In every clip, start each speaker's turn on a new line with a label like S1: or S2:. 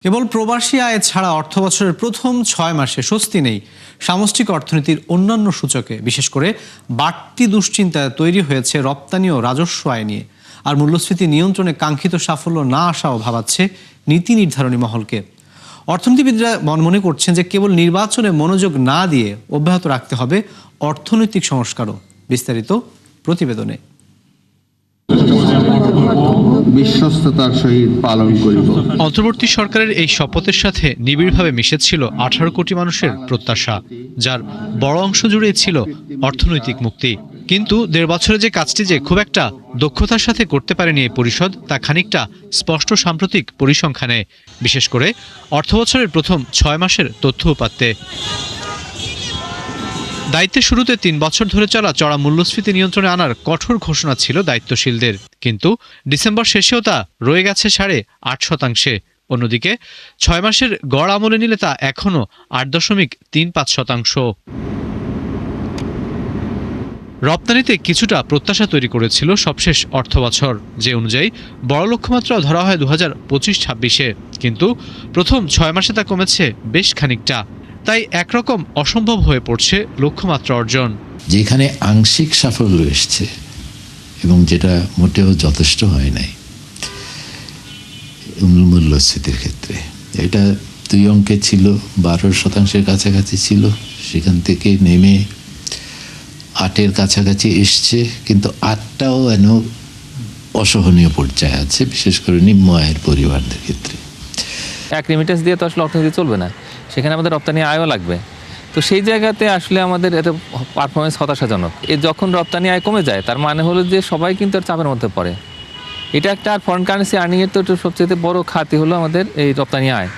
S1: কেবল প্রবাসী আয় ছাড়া অর্থবছরের প্রথম ৬ মাসে স্বস্তি নেই সামষ্টিক অর্থনীতির অন্যান্য সূচকে। বিশেষ করে বাড়তি দুশ্চিন্তায় তৈরি হয়েছে রপ্তানি ও রাজস্ব আয় নিয়ে। আর মূল্যস্ফীতি নিয়ন্ত্রণে কাঙ্ক্ষিত সাফল্য না আসাও ভাবাচ্ছে নীতি নির্ধারণী মহলকে। অর্থনীতিবিদরা মনে করছেন যে কেবল নির্বাচনে মনোযোগ না দিয়ে অব্যাহত রাখতে হবে অর্থনৈতিক সংস্কারও। বিস্তারিত প্রতিবেদনে।
S2: বিশ্বস্ততার সহিত পালন করিব।
S3: অন্তর্বর্তী সরকারের এই শপথের সাথে নিবিড়ভাবে মিশেছিল 18 কোটি মানুষের প্রত্যাশা, যার বড় অংশ জুড়ে ছিল অর্থনৈতিক মুক্তি। কিন্তু 1.5 বছরে যে কাজটি যে খুব একটা দক্ষতার সাথে করতে পারেনি এই পরিষদ, তা খানিকটা স্পষ্ট সাম্প্রতিক পরিসংখ্যানে, বিশেষ করে অর্থবছরের প্রথম 6 মাসের তথ্য উপাত্তে। দায়িত্বের শুরুতে 3 বছর ধরে চলা চড়া মূল্যস্ফীতি নিয়ন্ত্রণে আনার কঠোর ঘোষণা ছিল দায়িত্বশীলদের, কিন্তু ডিসেম্বর শেষেও তা রয়ে গেছে 8.5%। অন্যদিকে 6 মাসের গড় আমলে নিলে তা এখনও 8.35%। রপ্তানিতে কিছুটা প্রত্যাশা তৈরি করেছিল সবশেষ অর্থবছর, যে অনুযায়ী বড় লক্ষ্যমাত্রাও ধরা হয় 2025-26-এ, কিন্তু প্রথম 6 মাসে তা কমেছে বেশ খানিকটা। তাই একরকম অসম্ভব হয়ে পড়ছে লক্ষ্যমাত্রা অর্জন।
S4: যেখানে আংশিক সাফল্য এসছে এবং যেটা মোটেও যথেষ্ট হয় নাই মূল্যস্ফীতির ক্ষেত্রে, এটা 2 অঙ্কে ছিল, 12% কাছাকাছি ছিল, সেখান থেকে নেমে 8-এর কাছাকাছি এসছে, কিন্তু 8টাও যেন অসহনীয় পর্যায়ে আছে, বিশেষ করে নিম্ন আয়ের পরিবারদের ক্ষেত্রে।
S5: এক রেমিটেন্স দিয়ে তো আসলে অর্থনীতি চলবে না, সেখানে আমাদের রপ্তানি আয়ও লাগবে। তো সেই জায়গাতে আসলে আমাদের এটা পারফরমেন্স হতাশাজনক। যখন রপ্তানি আয় কমে যায়, তার মানে হলো যে সবাই কিন্তু আর চাপের মধ্যে পড়ে। এটা একটা আর ফরেন কারেন্সি আর্নিংয়ের তো সবচেয়ে বড় খাতই হলো আমাদের এই রপ্তানি আয়।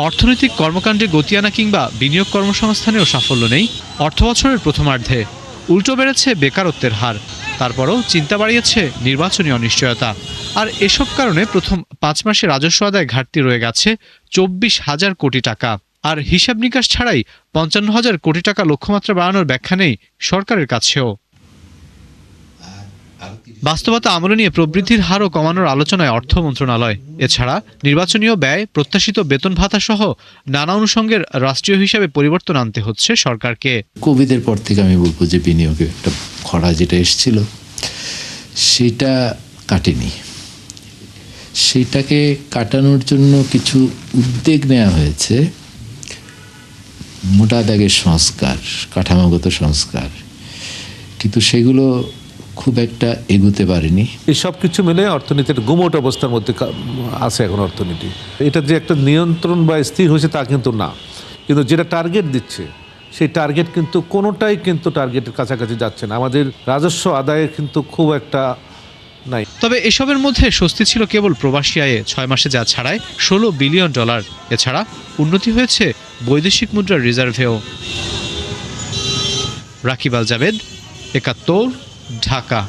S3: অর্থনৈতিক কর্মকাণ্ডে গতি আনা কিংবা বিনিয়োগ কর্মসংস্থানেও সাফল্য নেই অর্থবছরের প্রথমার্ধে। উল্টো বেড়েছে বেকারত্বের হার, তারপরও চিন্তা বাড়িয়েছে নির্বাচনী অনিশ্চয়তা। আর এসব কারণে প্রথম 5 মাসে রাজস্ব আদায় ঘাটতি রয়ে গেছে 24,000 কোটি টাকা। আর হিসাব নিকাশ ছাড়াই 55,000 কোটি টাকা লক্ষ্যমাত্রা বাড়ানোর ব্যাখ্যা নেই সরকারের কাছেও। বাস্তবতা আমলে নিয়ে প্রবৃদ্ধির হারও কমানোর আলোচনায় অর্থ মন্ত্রণালয়। এছাড়া নির্বাচনীয় ব্যয়, প্রত্যাশিত বেতন ভাতা সহ নানা অনুষঙ্গের রাষ্ট্রীয় হিসাবে পরিবর্তন আনতে হচ্ছে সরকারকে।
S4: কোভিডের পর থেকে আমি বলবো যে বিনিয়োগে একটা খরা যেটা এসেছিল সেটা কাটেনি। সেটাকে কাটানোর জন্য কিছু উদ্যোগ নেওয়া হয়েছে, মোটা দাগের সংস্কার, কাঠামোগত সংস্কার, কিন্তু সেগুলো খুব একটা এগুতে পারেনি।
S6: এই সব কিছু মিলে অর্থনীতির গুমোট অবস্থার মধ্যে আছে এখন অর্থনীতি। এটা যে একটা নিয়ন্ত্রণ বা স্থির হয়েছে তা কিন্তু না, কিন্তু যেটা টার্গেট দিচ্ছে সেই টার্গেট কিন্তু কোনোটাই কিন্তু টার্গেটের কাছাকাছি যাচ্ছে না। আমাদের রাজস্ব আদায়ে কিন্তু খুব একটা নাই।
S3: তবে এসবের মধ্যে স্বস্তি ছিল কেবল প্রবাসী আয়ে 6 মাসে যা ছাড়ায় $16 বিলিয়ন। এছাড়া উন্নতি হয়েছে বৈদেশিক মুদ্রার রিজার্ভেও। রাকিব আল জাবেদ, 71, ঢাকা।